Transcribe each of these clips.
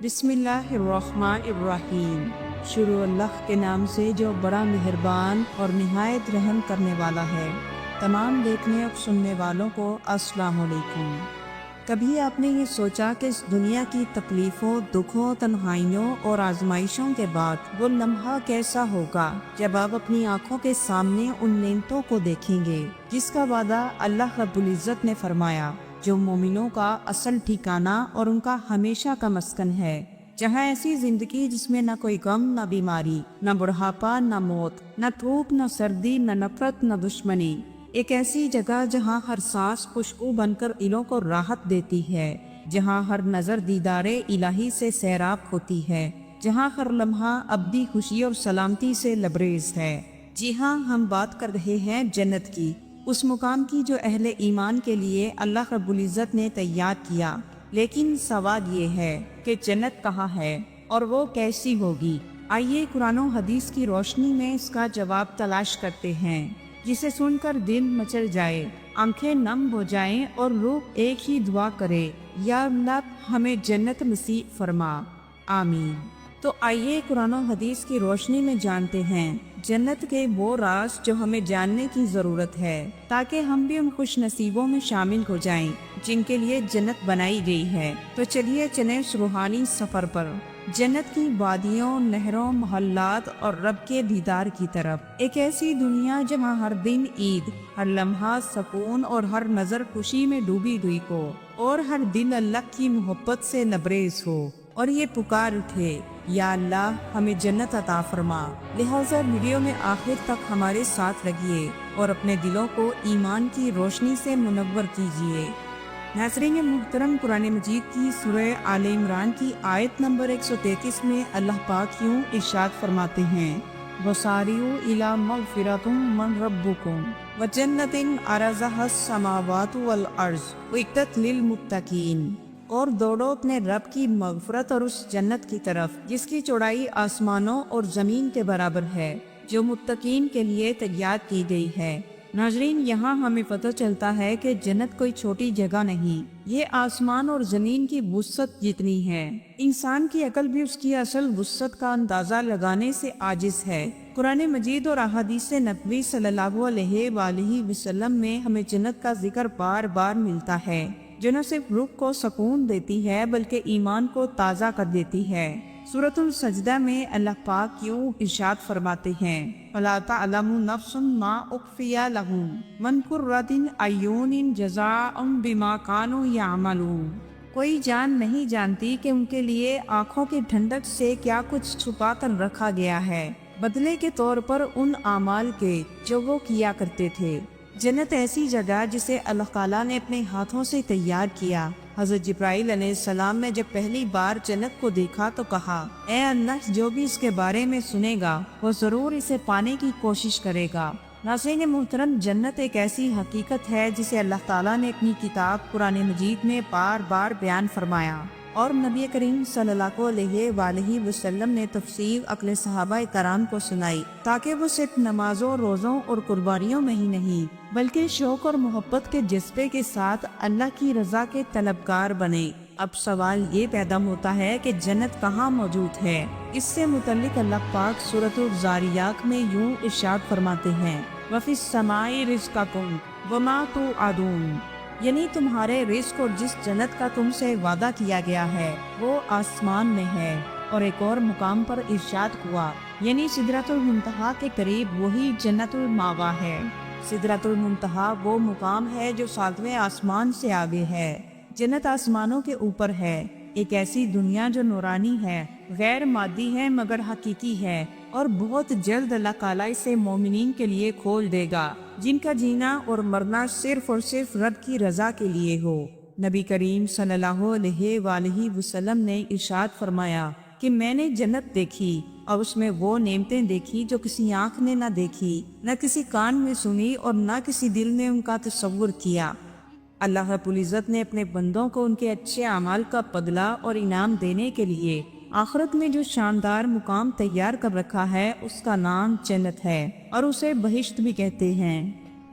بسم اللہ الرحمن الرحیم۔ شروع اللہ کے نام سے جو بڑا مہربان اور نہایت رحم کرنے والا ہے۔ تمام دیکھنے اور سننے والوں کو السلام علیکم۔ کبھی آپ نے یہ سوچا کہ اس دنیا کی تکلیفوں، دکھوں، تنہائیوں اور آزمائشوں کے بعد وہ لمحہ کیسا ہوگا جب آپ اپنی آنکھوں کے سامنے ان نعمتوں کو دیکھیں گے جس کا وعدہ اللہ رب العزت نے فرمایا، جو مومنوں کا اصل ٹھکانہ اور ان کا ہمیشہ کا مسکن ہے، جہاں ایسی زندگی جس میں نہ کوئی غم، نہ بیماری، نہ بڑھاپا، نہ موت، نہ دھوپ، نہ سردی، نہ نفرت، نہ دشمنی۔ ایک ایسی جگہ جہاں ہر سانس خوشبو بن کر دلوں کو راحت دیتی ہے، جہاں ہر نظر دیدار الہی سے سیراب ہوتی ہے، جہاں ہر لمحہ ابدی خوشی اور سلامتی سے لبریز ہے۔ جی ہاں، ہم بات کر رہے ہیں جنت کی، اس مقام کی جو اہل ایمان کے لیے اللہ رب العزت نے تیار کیا۔ لیکن سوال یہ ہے کہ جنت کہاں ہے اور وہ کیسی ہوگی؟ آئیے قرآن و حدیث کی روشنی میں اس کا جواب تلاش کرتے ہیں، جسے سن کر دل مچل جائے، آنکھیں نم ہو جائیں اور روح ایک ہی دعا کرے، یا اللہ ہمیں جنت نصیب فرما، آمین۔ تو آئیے قرآن و حدیث کی روشنی میں جانتے ہیں جنت کے وہ راز جو ہمیں جاننے کی ضرورت ہے، تاکہ ہم بھی ان خوش نصیبوں میں شامل ہو جائیں جن کے لیے جنت بنائی گئی ہے۔ تو چلیے چلیں اس روحانی سفر پر، جنت کی وادیوں، نہروں، محلات اور رب کے دیدار کی طرف۔ ایک ایسی دنیا جہاں ہر دن عید، ہر لمحہ سکون اور ہر نظر خوشی میں ڈوبی ہوئی ہو، اور ہر دل اللہ کی محبت سے لبریز ہو، اور یہ پکار اٹھے، یا اللہ ہمیں جنت عطا فرما۔ لہٰذا ویڈیو میں آخر تک ہمارے ساتھ رہیے اور اپنے دلوں کو ایمان کی روشنی سے منور کیجیے۔ ناظرین محترم، قرآن مجید کی سورہ آل عمران کی آیت نمبر 133 میں اللہ پاک یوں ارشاد فرماتے ہیں، وَسَارِعُوا إِلَىٰ مَغْفِرَةٍ مِّن رَّبِّكُمْ وَجَنَّةٍ عَرَضُهَا السَّمَاوَاتُ وَالْأَرْضُ أُعِدَّتْ لِلْمُتَّقِينَ۔ اور دوڑو اپنے رب کی مغفرت اور اس جنت کی طرف جس کی چوڑائی آسمانوں اور زمین کے برابر ہے، جو متقین کے لیے تیار کی گئی ہے۔ ناظرین، یہاں ہمیں پتہ چلتا ہے کہ جنت کوئی چھوٹی جگہ نہیں، یہ آسمان اور زمین کی وسعت جتنی ہے۔ انسان کی عقل بھی اس کی اصل وسعت کا اندازہ لگانے سے عاجز ہے۔ قرآن مجید اور احادیث نبوی صلی اللہ علیہ وآلہ وسلم میں ہمیں جنت کا ذکر بار بار ملتا ہے، جو نہ صرف روح کو سکون دیتی ہے بلکہ ایمان کو تازہ کر دیتی ہے۔ سورۃ السجدہ میں اللہ پاک یوں ارشاد فرماتے ہیں، فَلَا تَعْلَمُ نَفْسٌ مَا أُخْفِيَ لَهُم مِّن قُرَّةِ أَعْيُنٍ جَزَاءً بِمَا كَانُوا يَعْمَلُونَ۔ کوئی جان نہیں جانتی کہ ان کے لیے آنکھوں کی ٹھنڈک سے کیا کچھ چھپا کر رکھا گیا ہے، بدلے کے طور پر ان اعمال کے جو وہ کیا کرتے تھے۔ جنت ایسی جگہ جسے اللہ تعالیٰ نے اپنے ہاتھوں سے تیار کیا۔ حضرت جبرائیل علیہ السلام نے جب پہلی بار جنت کو دیکھا تو کہا، اے اللہ، جو بھی اس کے بارے میں سنے گا وہ ضرور اسے پانے کی کوشش کرے گا۔ ناظرین محترم، جنت ایک ایسی حقیقت ہے جسے اللہ تعالیٰ نے اپنی کتاب قرآن مجید میں بار بار بیان فرمایا، اور نبی کریم صلی اللہ علیہ وآلہ وسلم نے تفسیر عقل صحابہ کرام کو سنائی، تاکہ وہ صرف نمازوں، روزوں اور قربانیوں میں ہی نہیں بلکہ شوق اور محبت کے جذبے کے ساتھ اللہ کی رضا کے طلبگار بنے۔ اب سوال یہ پیدا ہوتا ہے کہ جنت کہاں موجود ہے؟ اس سے متعلق اللہ پاک سورۃ الذاریات میں یوں ارشاد فرماتے ہیں، وَفِي السَّمَاءِ رِزْقُكُمْ وَمَا تُوعَدُونَ، یعنی تمہارے رزق اور جس جنت کا تم سے وعدہ کیا گیا ہے وہ آسمان میں ہے۔ اور ایک اور مقام پر ارشاد ہوا، یعنی سدرۃ المنتہا کے قریب وہی جنت المأویٰ ہے۔ سدرۃ المنتہا وہ مقام ہے جو 7ویں آسمان سے آگے ہے۔ جنت آسمانوں کے اوپر ہے، ایک ایسی دنیا جو نورانی ہے، غیر مادی ہے مگر حقیقی ہے، اور بہت جلد اللہ تعالیٰ اسے مومنین کے لیے کھول دے گا جن کا جینا اور مرنا صرف اور صرف رب کی رضا کے لیے ہو۔ نبی کریم صلی اللہ علیہ وآلہ وسلم نے ارشاد فرمایا کہ میں نے جنت دیکھی اور اس میں وہ نعمتیں دیکھی جو کسی آنکھ نے نہ دیکھی، نہ کسی کان میں سنی اور نہ کسی دل نے ان کا تصور کیا۔ اللہ رب العزت نے اپنے بندوں کو ان کے اچھے اعمال کا بدلہ اور انعام دینے کے لیے آخرت میں جو شاندار مقام تیار کر رکھا ہے اس کا نام جنت ہے، اور اسے بہشت بھی کہتے ہیں۔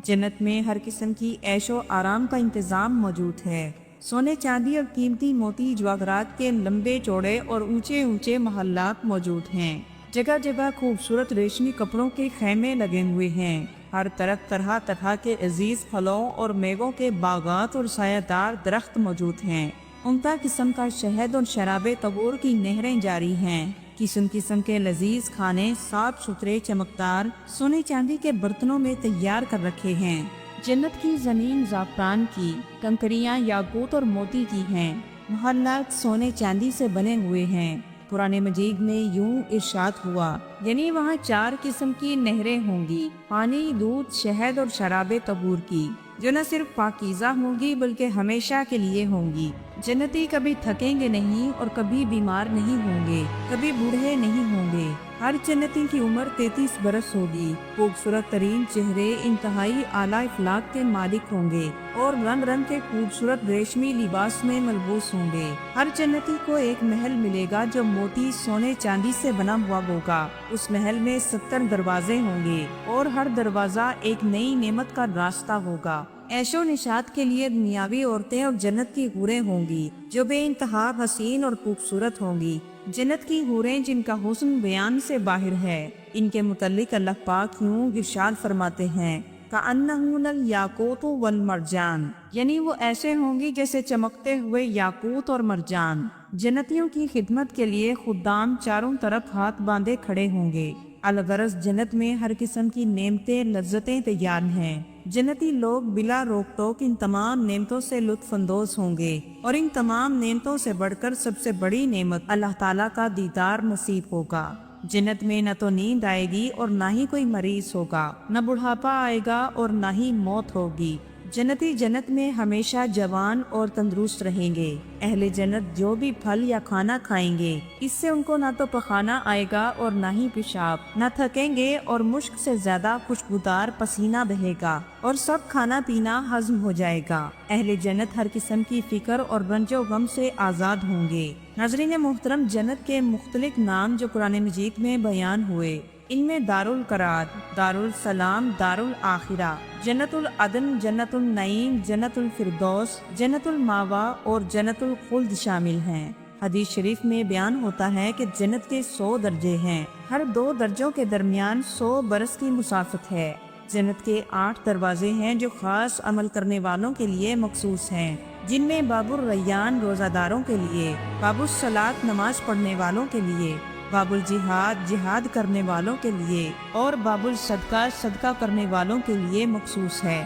جنت میں ہر قسم کی عیش و آرام کا انتظام موجود ہے۔ سونے چاندی اور قیمتی موتی جواہرات کے لمبے چوڑے اور اونچے اونچے محلات موجود ہیں۔ جگہ جگہ خوبصورت ریشمی کپڑوں کے خیمے لگے ہوئے ہیں۔ ہر طرف طرح طرح کے عزیز پھلوں اور میووں کے باغات اور سایہ دار درخت موجود ہیں۔ عمدہ قسم کا شہد اور شراب طہور کی نہریں جاری ہیں۔ قسم قسم کے لذیذ کھانے صاف ستھرے چمکدار سونے چاندی کے برتنوں میں تیار کر رکھے ہیں۔ جنت کی زمین زعفران کی، کنکریاں یاقوت اور موتی کی ہیں۔ محلات سونے چاندی سے بنے ہوئے ہیں۔ قرآن مجید میں یوں ارشاد ہوا، یعنی وہاں 4 قسم کی نہریں ہوں گی، پانی، دودھ، شہد اور شراب طہور کی، جو نہ صرف پاکیزہ ہوں گی بلکہ ہمیشہ کے لیے ہوں گی۔ جنتی کبھی تھکیں گے نہیں اور کبھی بیمار نہیں ہوں گے، کبھی بوڑھے نہیں ہوں گے۔ ہر جنتی کی عمر 33 برس ہوگی۔ خوبصورت ترین چہرے انتہائی اعلیٰ اخلاق کے مالک ہوں گے اور رنگ رنگ کے خوبصورت ریشمی لباس میں ملبوس ہوں گے۔ ہر جنتی کو ایک محل ملے گا جو موتی سونے چاندی سے بنا ہوا ہوگا۔ اس محل میں 70 دروازے ہوں گے اور ہر دروازہ ایک نئی نعمت کا راستہ ہوگا۔ عیش و نشاط کے لیے دنیاوی عورتیں اور جنت کی حوریں ہوں گی جو بے انتہا حسین اور خوبصورت ہوں گی۔ جنت کی حوریں جن کا حسن بیان سے باہر ہے، ان کے متعلق اللہ پاک یوں ارشاد فرماتے ہیں، کأنہن الیاقوت والمرجان، یعنی وہ ایسے ہوں گی جیسے چمکتے ہوئے یاقوت اور مرجان۔ جنتیوں کی خدمت کے لیے خدام چاروں طرف ہاتھ باندھے کھڑے ہوں گے۔ الغرض جنت میں ہر قسم کی نعمتیں لذتیں تیار ہیں۔ جنتی لوگ بلا روک ٹوک ان تمام نعمتوں سے لطف اندوز ہوں گے، اور ان تمام نعمتوں سے بڑھ کر سب سے بڑی نعمت اللہ تعالیٰ کا دیدار نصیب ہوگا۔ جنت میں نہ تو نیند آئے گی اور نہ ہی کوئی مریض ہوگا، نہ بڑھاپا آئے گا اور نہ ہی موت ہوگی۔ جنتی جنت میں ہمیشہ جوان اور تندرست رہیں گے۔ اہل جنت جو بھی پھل یا کھانا کھائیں گے، اس سے ان کو نہ تو پخانہ آئے گا اور نہ ہی پیشاب، نہ تھکیں گے اور مشک سے زیادہ خوشبودار پسینہ بہے گا، اور سب کھانا پینا ہضم ہو جائے گا۔ اہل جنت ہر قسم کی فکر اور رنج و غم سے آزاد ہوں گے۔ ناظرین محترم، جنت کے مختلف نام جو قرآن مجید میں بیان ہوئے، ان میں دار القرار، دار السلام، دار الآخرہ، جنت العدن، جنت النعیم، جنت الفردوس، جنت الماوا اور جنت الخلد شامل ہیں۔ حدیث شریف میں بیان ہوتا ہے کہ جنت کے 100 درجے ہیں، ہر 2 درجوں کے درمیان 100 برس کی مسافت ہے۔ جنت کے 8 دروازے ہیں جو خاص عمل کرنے والوں کے لیے مخصوص ہیں، جن میں باب الریان روزہ داروں کے لیے، باب الصلاۃ نماز پڑھنے والوں کے لیے، باب الجہاد جہاد کرنے والوں کے لیے، اور باب الصدقہ صدقہ کرنے والوں کے لیے مخصوص ہے۔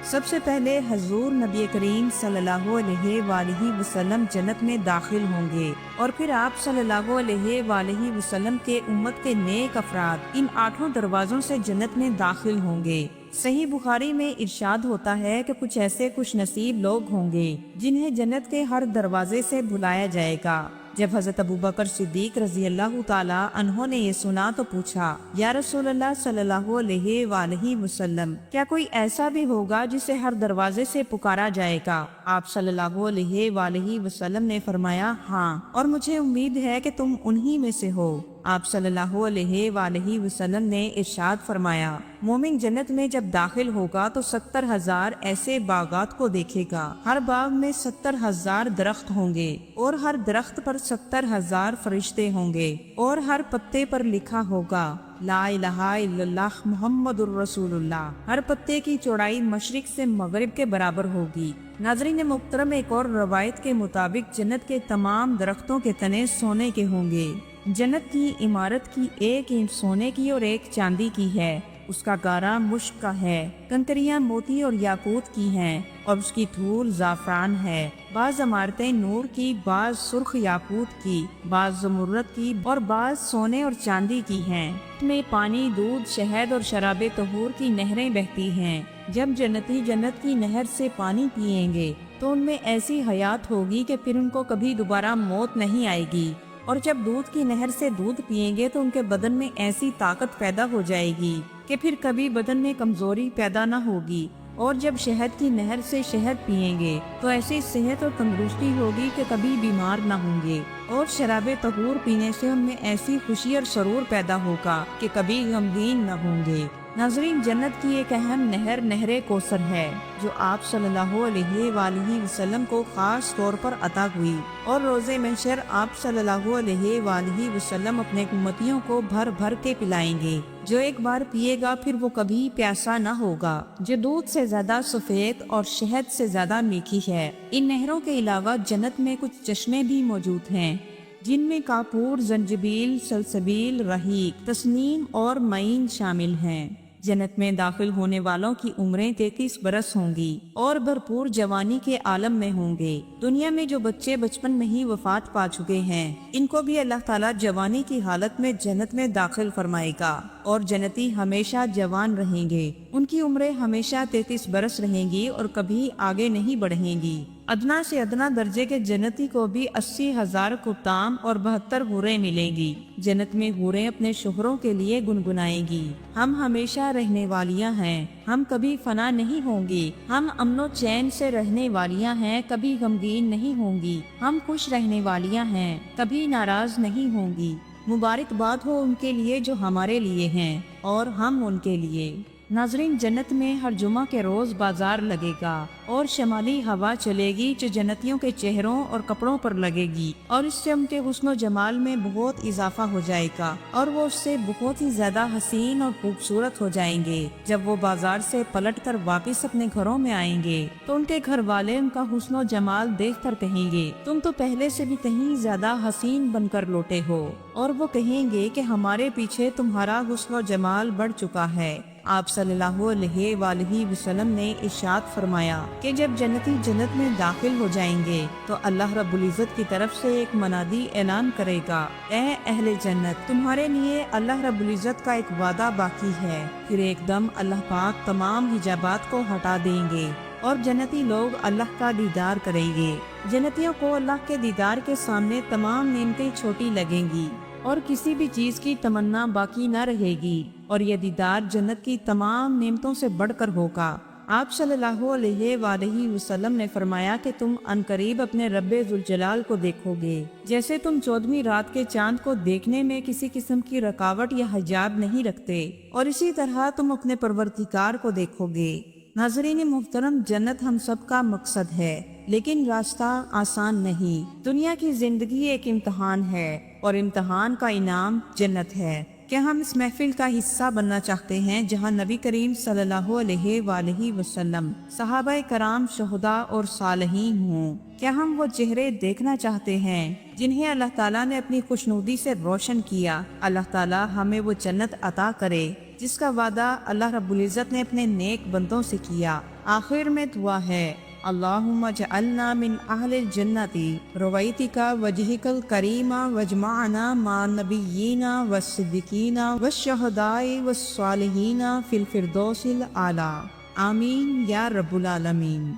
سب سے پہلے حضور نبی کریم صلی اللہ علیہ وآلہ وسلم جنت میں داخل ہوں گے، اور پھر آپ صلی اللہ علیہ وآلہ وسلم کے امت کے نیک افراد ان 8 دروازوں سے جنت میں داخل ہوں گے۔ صحیح بخاری میں ارشاد ہوتا ہے کہ کچھ ایسے خوش نصیب لوگ ہوں گے جنہیں جنت کے ہر دروازے سے بلایا جائے گا۔ جب حضرت ابوبکر صدیق رضی اللہ تعالیٰ عنہ نے یہ سنا تو پوچھا، یا رسول اللہ صلی اللہ علیہ وآلہ وسلم، کیا کوئی ایسا بھی ہوگا جسے ہر دروازے سے پکارا جائے گا؟ آپ صلی اللہ علیہ وآلہ وسلم نے فرمایا، ہاں، اور مجھے امید ہے کہ تم انہی میں سے ہو۔ آپ صلی اللہ علیہ وآلہ وسلم نے ارشاد فرمایا، مومن جنت میں جب داخل ہوگا تو 70,000 ایسے باغات کو دیکھے گا، ہر باغ میں 70,000 درخت ہوں گے، اور ہر درخت پر 70,000 فرشتے ہوں گے، اور ہر پتے پر لکھا ہوگا، لا الہ الا اللہ محمد الرسول اللہ۔ ہر پتے کی چوڑائی مشرق سے مغرب کے برابر ہوگی۔ ناظرین محترم، ایک اور روایت کے مطابق جنت کے تمام درختوں کے تنے سونے کے ہوں گے۔ جنت کی عمارت کی 1 اینٹ سونے کی اور 1 چاندی کی ہے، اس کا گارا مشک کا ہے، کنکریاں موتی اور یاقوت کی ہیں، اور اس کی دھول زعفران ہے۔ بعض عمارتیں نور کی، بعض سرخ یاقوت کی، بعض زمرد کی اور بعض سونے اور چاندی کی ہیں۔ اس میں پانی، دودھ، شہد اور شراب طہور کی نہریں بہتی ہیں۔ جب جنتی جنت کی نہر سے پانی پئیں گے تو ان میں ایسی حیات ہوگی کہ پھر ان کو کبھی دوبارہ موت نہیں آئے گی، اور جب دودھ کی نہر سے دودھ پئیں گے تو ان کے بدن میں ایسی طاقت پیدا ہو جائے گی کہ پھر کبھی بدن میں کمزوری پیدا نہ ہوگی، اور جب شہد کی نہر سے شہد پئیں گے تو ایسی صحت اور تندرستی ہوگی کہ کبھی بیمار نہ ہوں گے، اور شراب طہور پینے سے ان میں ایسی خوشی اور سرور پیدا ہوگا کہ کبھی غمگین نہ ہوں گے۔ ناظرین، جنت کی ایک اہم نہر نہر کوثر ہے جو آپ صلی اللہ علیہ وآلہ وسلم کو خاص طور پر عطا ہوئی، اور روز محشر آپ صلی اللہ علیہ وآلہ وسلم اپنے امتیوں کو بھر بھر کے پلائیں گے۔ جو ایک بار پیے گا پھر وہ کبھی پیاسا نہ ہوگا، جو دودھ سے زیادہ سفید اور شہد سے زیادہ میٹھی ہے۔ ان نہروں کے علاوہ جنت میں کچھ چشمے بھی موجود ہیں جن میں کافور، زنجبیل، سلسبیل، رحیق، تسنیم اور معین شامل ہیں۔ جنت میں داخل ہونے والوں کی عمریں 33 برس ہوں گی اور بھرپور جوانی کے عالم میں ہوں گے۔ دنیا میں جو بچے بچپن میں ہی وفات پا چکے ہیں، ان کو بھی اللہ تعالیٰ جوانی کی حالت میں جنت میں داخل فرمائے گا، اور جنتی ہمیشہ جوان رہیں گے۔ ان کی عمریں ہمیشہ 33 برس رہیں گی اور کبھی آگے نہیں بڑھیں گی۔ ادنا سے ادنا درجے کے جنتی کو بھی 80,000 کتام اور 72 حوریں ملیں گی۔ جنت میں حوریں اپنے شوہروں کے لیے گنگنائیں گی، ہم ہمیشہ رہنے والیاں ہیں، ہم کبھی فنا نہیں ہوں گی، ہم امن و چین سے رہنے والیاں ہیں، کبھی غمگین نہیں ہوں گی، ہم خوش رہنے والیاں ہیں، کبھی ناراض نہیں ہوں گی۔ مبارکباد ہو ان کے لیے جو ہمارے لیے ہیں اور ہم ان کے لیے۔ ناظرین، جنت میں ہر جمعہ کے روز بازار لگے گا اور شمالی ہوا چلے گی جو جنتیوں کے چہروں اور کپڑوں پر لگے گی، اور اس سے ان کے حسن و جمال میں بہت اضافہ ہو جائے گا اور وہ اس سے بہت ہی زیادہ حسین اور خوبصورت ہو جائیں گے۔ جب وہ بازار سے پلٹ کر واپس اپنے گھروں میں آئیں گے تو ان کے گھر والے ان کا حسن و جمال دیکھ کر کہیں گے، تم تو پہلے سے بھی کہیں زیادہ حسین بن کر لوٹے ہو، اور وہ کہیں گے کہ ہمارے پیچھے تمہارا حسن و جمال بڑھ چکا ہے۔ آپ صلی اللہ علیہ وآلہ وسلم نے ارشاد فرمایا کہ جب جنتی جنت میں داخل ہو جائیں گے تو اللہ رب العزت کی طرف سے ایک منادی اعلان کرے گا، اے اہل جنت، تمہارے لیے اللہ رب العزت کا ایک وعدہ باقی ہے۔ پھر ایک دم اللہ پاک تمام حجابات کو ہٹا دیں گے اور جنتی لوگ اللہ کا دیدار کریں گے۔ جنتیوں کو اللہ کے دیدار کے سامنے تمام نعمتیں چھوٹی لگیں گی اور کسی بھی چیز کی تمنا باقی نہ رہے گی، اور یہ دیدار جنت کی تمام نعمتوں سے بڑھ کر ہوگا۔ آپ صلی اللہ علیہ وآلہ وسلم نے فرمایا کہ تم عنقریب اپنے رب ذوالجلال کو دیکھو گے جیسے تم 14ویں رات کے چاند کو دیکھنے میں کسی قسم کی رکاوٹ یا حجاب نہیں رکھتے، اور اسی طرح تم اپنے پروردگار کو دیکھو گے۔ ناظرین محترم، جنت ہم سب کا مقصد ہے، لیکن راستہ آسان نہیں۔ دنیا کی زندگی ایک امتحان ہے اور امتحان کا انعام جنت ہے۔ کیا ہم اس محفل کا حصہ بننا چاہتے ہیں جہاں نبی کریم صلی اللہ علیہ وآلہ وسلم، صحابہ کرام، شہداء اور صالحین ہوں؟ کیا ہم وہ چہرے دیکھنا چاہتے ہیں جنہیں اللہ تعالیٰ نے اپنی خوشنودی سے روشن کیا؟ اللہ تعالیٰ ہمیں وہ جنت عطا کرے جس کا وعدہ اللہ رب العزت نے اپنے نیک بندوں سے کیا۔ آخر میں دعا ہے، اللہم اجعلنا من اہل الجنت رویتک وجہک الکریم واجمعنا مع النبیین والصدیقین والشہداء والصالحین فی الفردوس الاعلی، آمین یا رب العالمین۔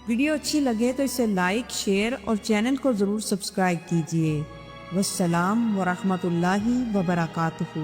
ویڈیو اچھی لگے تو اسے لائک، شیئر اور چینل کو ضرور سبسکرائب کیجیے۔ والسلام ورحمۃ اللہ وبرکاتہ۔